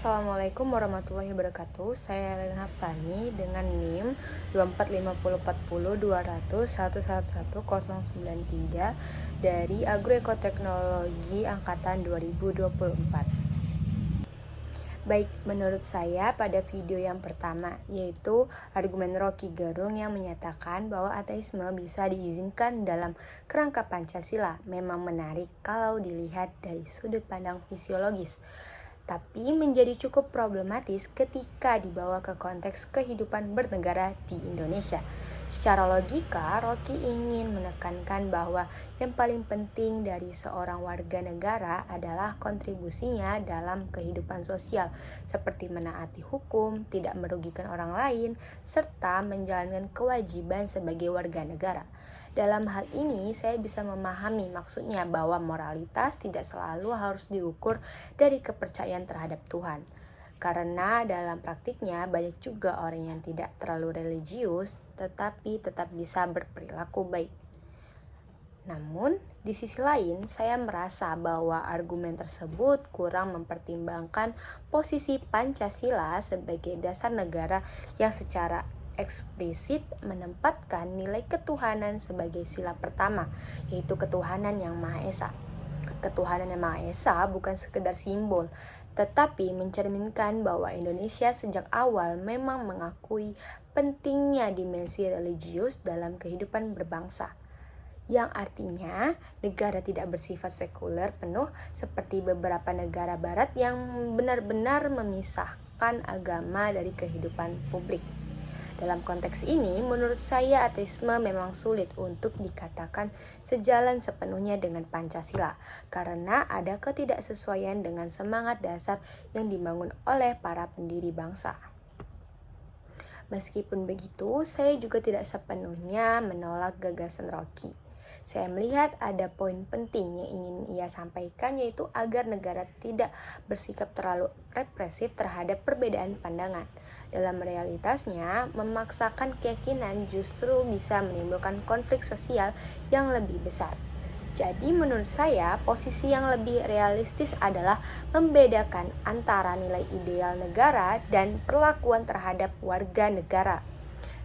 Assalamualaikum warahmatullahi wabarakatuh. Saya Elena Hafsani dengan NIM 245040200111093 dari Agroekoteknologi Angkatan 2024. Baik, menurut saya pada video yang pertama, yaitu argumen Rocky Gerung yang menyatakan bahwa ateisme bisa diizinkan dalam kerangka Pancasila, memang menarik kalau dilihat dari sudut pandang fisiologis, tapi menjadi cukup problematis ketika dibawa ke konteks kehidupan bernegara di Indonesia. Secara logika, Rocky ingin menekankan bahwa yang paling penting dari seorang warga negara adalah kontribusinya dalam kehidupan sosial, seperti menaati hukum, tidak merugikan orang lain, serta menjalankan kewajiban sebagai warga negara. Dalam hal ini, saya bisa memahami maksudnya bahwa moralitas tidak selalu harus diukur dari kepercayaan terhadap Tuhan. Karena dalam praktiknya banyak juga orang yang tidak terlalu religius tetapi tetap bisa berperilaku baik. Namun, di sisi lain saya merasa bahwa argumen tersebut kurang mempertimbangkan posisi Pancasila sebagai dasar negara yang secara eksplisit menempatkan nilai ketuhanan sebagai sila pertama, yaitu ketuhanan yang Maha Esa. Ketuhanan yang Maha Esa bukan sekedar simbol, tetapi mencerminkan bahwa Indonesia sejak awal memang mengakui pentingnya dimensi religius dalam kehidupan berbangsa, yang artinya negara tidak bersifat sekuler penuh seperti beberapa negara barat yang benar-benar memisahkan agama dari kehidupan publik. Dalam konteks ini, menurut saya ateisme memang sulit untuk dikatakan sejalan sepenuhnya dengan Pancasila, karena ada ketidaksesuaian dengan semangat dasar yang dibangun oleh para pendiri bangsa. Meskipun begitu, saya juga tidak sepenuhnya menolak gagasan Rocky. Saya melihat ada poin penting yang ingin ia sampaikan, yaitu agar negara tidak bersikap terlalu represif terhadap perbedaan pandangan. Dalam realitasnya, memaksakan keyakinan justru bisa menimbulkan konflik sosial yang lebih besar. Jadi menurut saya, posisi yang lebih realistis adalah membedakan antara nilai ideal negara dan perlakuan terhadap warga negara.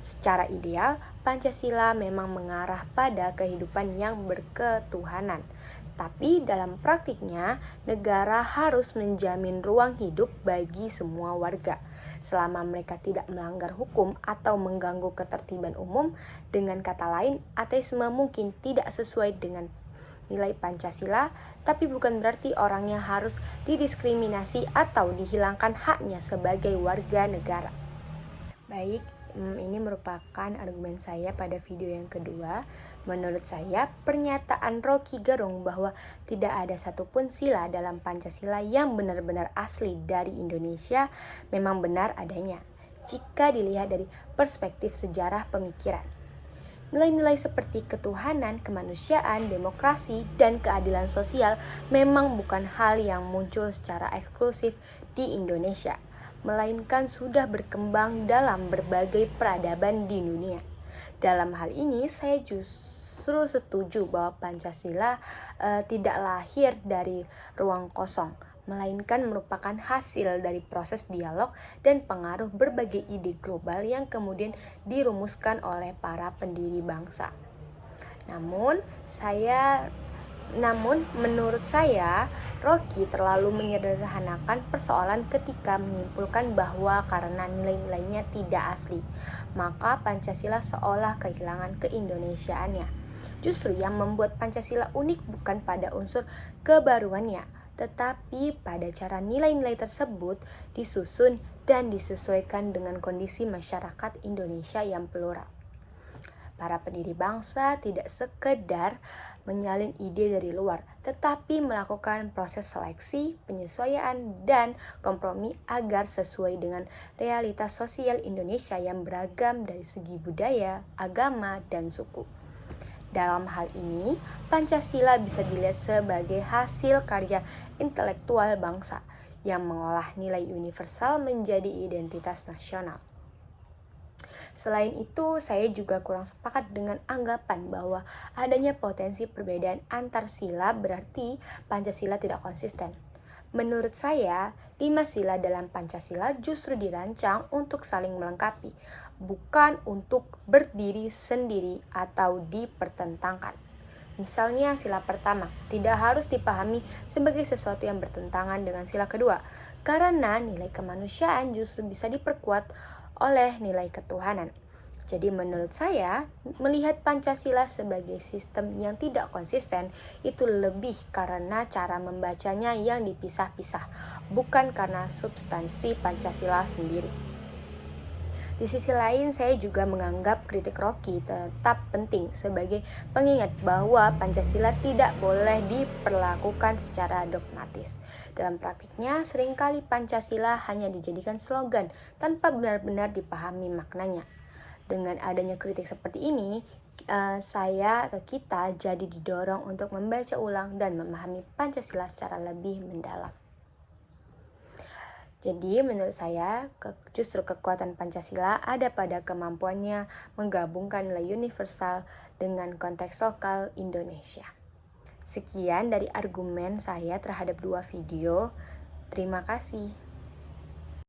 Secara ideal, Pancasila memang mengarah pada kehidupan yang berketuhanan. Tapi dalam praktiknya, negara harus menjamin ruang hidup bagi semua warga. Selama mereka tidak melanggar hukum atau mengganggu ketertiban umum, dengan kata lain, ateisme mungkin tidak sesuai dengan nilai Pancasila, tapi bukan berarti orangnya harus didiskriminasi atau dihilangkan haknya sebagai warga negara. Baik, ini merupakan argumen saya pada video yang kedua. Menurut saya, pernyataan Rocky Gerung bahwa tidak ada satupun sila dalam Pancasila yang benar-benar asli dari Indonesia memang benar adanya, jika dilihat dari perspektif sejarah pemikiran. Nilai-nilai seperti ketuhanan, kemanusiaan, demokrasi, dan keadilan sosial memang bukan hal yang muncul secara eksklusif di Indonesia, melainkan sudah berkembang dalam berbagai peradaban di dunia. Dalam hal ini, saya justru setuju bahwa Pancasila tidak lahir dari ruang kosong, melainkan merupakan hasil dari proses dialog dan pengaruh berbagai ide global yang kemudian dirumuskan oleh para pendiri bangsa. Namun, menurut saya, Rocky terlalu menyederhanakan persoalan ketika menyimpulkan bahwa karena nilai-nilainya tidak asli, maka Pancasila seolah kehilangan keindonesiaannya. Justru yang membuat Pancasila unik bukan pada unsur kebaruannya, tetapi pada cara nilai-nilai tersebut disusun dan disesuaikan dengan kondisi masyarakat Indonesia yang plural. Para pendiri bangsa tidak sekedar menyalin ide dari luar, tetapi melakukan proses seleksi, penyesuaian, dan kompromi agar sesuai dengan realitas sosial Indonesia yang beragam dari segi budaya, agama, dan suku. Dalam hal ini, Pancasila bisa dilihat sebagai hasil karya intelektual bangsa yang mengolah nilai universal menjadi identitas nasional. Selain itu, saya juga kurang sepakat dengan anggapan bahwa adanya potensi perbedaan antar sila berarti Pancasila tidak konsisten. Menurut saya, 5 sila dalam Pancasila justru dirancang untuk saling melengkapi, bukan untuk berdiri sendiri atau dipertentangkan. Misalnya sila pertama tidak harus dipahami sebagai sesuatu yang bertentangan dengan sila kedua, karena nilai kemanusiaan justru bisa diperkuat oleh nilai ketuhanan. Jadi menurut saya, melihat Pancasila sebagai sistem yang tidak konsisten itu lebih karena cara membacanya yang dipisah-pisah, bukan karena substansi Pancasila sendiri. Di sisi lain, saya juga menganggap kritik Rocky tetap penting sebagai pengingat bahwa Pancasila tidak boleh diperlakukan secara dogmatis. Dalam praktiknya, seringkali Pancasila hanya dijadikan slogan tanpa benar-benar dipahami maknanya. Dengan adanya kritik seperti ini, saya atau kita jadi didorong untuk membaca ulang dan memahami Pancasila secara lebih mendalam. Jadi menurut saya justru kekuatan Pancasila ada pada kemampuannya menggabungkan nilai universal dengan konteks lokal Indonesia. Sekian dari argumen saya terhadap 2 video. Terima kasih.